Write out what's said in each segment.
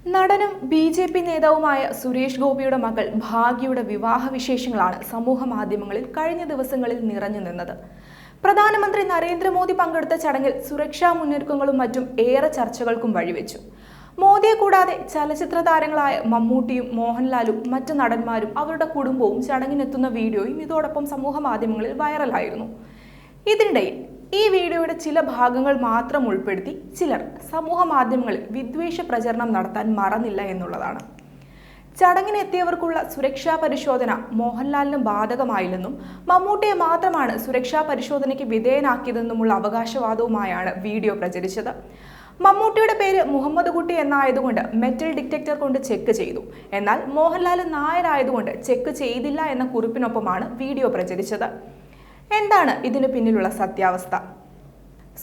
നടനും ബി.ജെ.പി. നേതാവുമായ സുരേഷ് ഗോപിയുടെ മകൾ ഭാഗ്യയുടെ വിവാഹ വിശേഷങ്ങളാണ് സമൂഹ മാധ്യമങ്ങളിൽ കഴിഞ്ഞ ദിവസങ്ങളിൽ നിറഞ്ഞു നിന്നത്. പ്രധാനമന്ത്രി നരേന്ദ്രമോദി പങ്കെടുത്ത ചടങ്ങിൽ സുരക്ഷാ മുന്നൊരുക്കങ്ങളും മറ്റും ഏറെ ചർച്ചകൾക്കും വഴിവെച്ചു. മോദിയെ കൂടാതെ ചലച്ചിത്ര താരങ്ങളായ മമ്മൂട്ടിയും മോഹൻലാലും മറ്റു നടന്മാരും അവരുടെ കുടുംബവും ചടങ്ങിനെത്തുന്ന വീഡിയോയും ഇതോടൊപ്പം സമൂഹ മാധ്യമങ്ങളിൽ വൈറലായിരുന്നു. ഇതിനിടയിൽ ഈ വീഡിയോയുടെ ചില ഭാഗങ്ങൾ മാത്രം ഉൾപ്പെടുത്തി ചിലർ സമൂഹ മാധ്യമങ്ങളിൽ വിദ്വേഷ പ്രചരണം നടത്താൻ മറന്നില്ല എന്നുള്ളതാണ്. ചടങ്ങിനെത്തിയവർക്കുള്ള സുരക്ഷാ പരിശോധന മോഹൻലാലിന് ബാധകമായില്ലെന്നും മമ്മൂട്ടിയെ മാത്രമാണ് സുരക്ഷാ പരിശോധനയ്ക്ക് വിധേയനാക്കിയതെന്നുമുള്ള അവകാശവാദവുമായാണ് വീഡിയോ പ്രചരിച്ചത്. മമ്മൂട്ടിയുടെ പേര് മുഹമ്മദ് കുട്ടി എന്നായതുകൊണ്ട് മെറ്റൽ ഡിറ്റക്ടർ കൊണ്ട് ചെക്ക് ചെയ്തു, എന്നാൽ മോഹൻലാൽ നായരായതുകൊണ്ട് ചെക്ക് ചെയ്തില്ല എന്ന കുറിപ്പിനൊപ്പമാണ് വീഡിയോ പ്രചരിച്ചത്. എന്താണ് ഇതിനു പിന്നിലുള്ള സത്യാവസ്ഥ?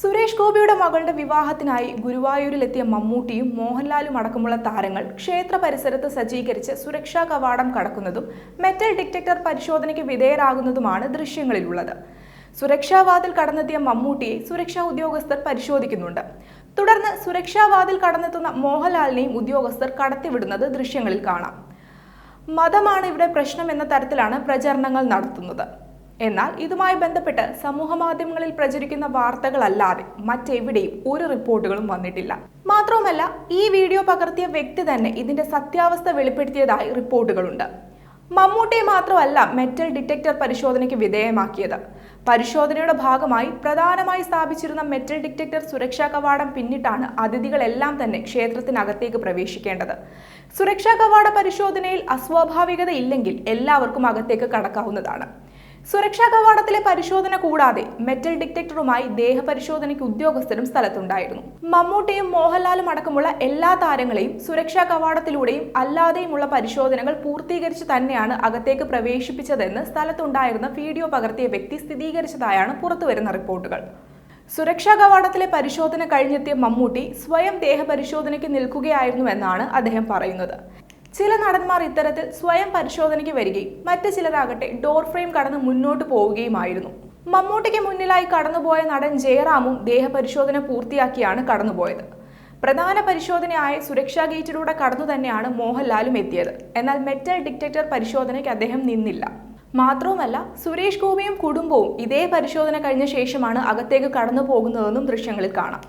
സുരേഷ് ഗോപിയുടെ മകളുടെ വിവാഹത്തിനായി ഗുരുവായൂരിലെത്തിയ മമ്മൂട്ടിയും മോഹൻലാലും അടക്കമുള്ള താരങ്ങൾ ക്ഷേത്ര പരിസരത്ത് സജ്ജീകരിച്ച് സുരക്ഷാ കവാടം കടക്കുന്നതും മെറ്റൽ ഡിറ്റക്ടർ പരിശോധനയ്ക്ക് വിധേയരാകുന്നതുമാണ് ദൃശ്യങ്ങളിലുള്ളത്. സുരക്ഷാ വാതിൽ കടന്നെത്തിയ മമ്മൂട്ടിയെ സുരക്ഷാ ഉദ്യോഗസ്ഥർ പരിശോധിക്കുന്നുണ്ട്. തുടർന്ന് സുരക്ഷാ വാതിൽ കടന്നെത്തുന്ന മോഹൻലാലിനെയും ഉദ്യോഗസ്ഥർ കടത്തിവിടുന്നത് ദൃശ്യങ്ങളിൽ കാണാം. മതമാണ് ഇവിടെ പ്രശ്നം എന്ന തരത്തിലാണ് പ്രചരണങ്ങൾ നടത്തുന്നത്. എന്നാൽ ഇതുമായി ബന്ധപ്പെട്ട് സമൂഹ മാധ്യമങ്ങളിൽ പ്രചരിക്കുന്ന വാർത്തകളല്ലാതെ മറ്റെവിടെയും ഒരു റിപ്പോർട്ടുകളും വന്നിട്ടില്ല. മാത്രവുമല്ല, ഈ വീഡിയോ പകർത്തിയ വ്യക്തി തന്നെ ഇതിന്റെ സത്യാവസ്ഥ വെളിപ്പെടുത്തിയതായി റിപ്പോർട്ടുകളുണ്ട്. മമ്മൂട്ടിയെ മാത്രമല്ല മെറ്റൽ ഡിറ്റക്ടർ പരിശോധനയ്ക്ക് വിധേയമാക്കിയത്. പരിശോധനയുടെ ഭാഗമായി പ്രധാനമായി സ്ഥാപിച്ചിരുന്ന മെറ്റൽ ഡിറ്റക്ടർ സുരക്ഷാ കവാടം പിന്നിട്ടാണ് അതിഥികളെല്ലാം തന്നെ ക്ഷേത്രത്തിനകത്തേക്ക് പ്രവേശിക്കേണ്ടത്. സുരക്ഷാ കവാട പരിശോധനയിൽ അസ്വാഭാവികത ഇല്ലെങ്കിൽ എല്ലാവർക്കും അകത്തേക്ക് കടക്കാവുന്നതാണ്. സുരക്ഷാ കവാടത്തിലെ പരിശോധന കൂടാതെ മെറ്റൽ ഡിറ്റക്ടറുമായി ദേഹപരിശോധനയ്ക്ക് ഉദ്യോഗസ്ഥരും സ്ഥലത്തുണ്ടായിരുന്നു. മമ്മൂട്ടിയും മോഹൻലാലും അടക്കമുള്ള എല്ലാ താരങ്ങളെയും സുരക്ഷാ കവാടത്തിലൂടെയും അല്ലാതെയുമുള്ള പരിശോധനകൾ പൂർത്തീകരിച്ച് തന്നെയാണ് അകത്തേക്ക് പ്രവേശിപ്പിച്ചതെന്ന് സ്ഥലത്തുണ്ടായിരുന്ന വീഡിയോ പകർത്തിയ വ്യക്തി സ്ഥിരീകരിച്ചതായാണ് പുറത്തുവരുന്ന റിപ്പോർട്ടുകൾ. സുരക്ഷാ കവാടത്തിലെ പരിശോധന കഴിഞ്ഞെത്തിയ മമ്മൂട്ടി സ്വയം ദേഹപരിശോധനയ്ക്ക് നിൽക്കുകയായിരുന്നുവെന്നാണ് അദ്ദേഹം പറയുന്നത്. ചില നടന്മാർ ഇത്തരത്തിൽ സ്വയം പരിശോധനയ്ക്ക് വരികയും മറ്റു ചിലരാകട്ടെ ഡോർ ഫ്രെയിം കടന്ന് മുന്നോട്ട് പോവുകയുമായിരുന്നു. മമ്മൂട്ടിക്ക് മുന്നിലായി കടന്നുപോയ നടൻ ജയറാമും ദേഹപരിശോധന പൂർത്തിയാക്കിയാണ് കടന്നുപോയത്. പ്രധാന പരിശോധനയായ സുരക്ഷാ ഗേറ്റിലൂടെ കടന്നു തന്നെയാണ് മോഹൻലാലും എത്തിയത്. എന്നാൽ മെറ്റൽ ഡിറ്റക്ടർ പരിശോധനയ്ക്ക് അദ്ദേഹം നിന്നില്ല. മാത്രവുമല്ല, സുരേഷ് ഗോപിയും കുടുംബവും ഇതേ പരിശോധന കഴിഞ്ഞ ശേഷമാണ് അകത്തേക്ക് കടന്നു പോകുന്നതെന്നും ദൃശ്യങ്ങളിൽ കാണാം.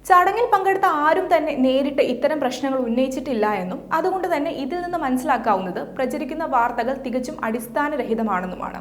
ചടങ്ങിൽ പങ്കെടുത്ത ആരും തന്നെ നേരിട്ട് ഇത്തരം പ്രശ്നങ്ങൾ ഉന്നയിച്ചിട്ടില്ല എന്നും അതുകൊണ്ട് തന്നെ ഇതിൽ നിന്ന് മനസ്സിലാക്കാവുന്നത് പ്രചരിക്കുന്ന വാർത്തകൾ തികച്ചും അടിസ്ഥാനരഹിതമാണെന്നുമാണ്.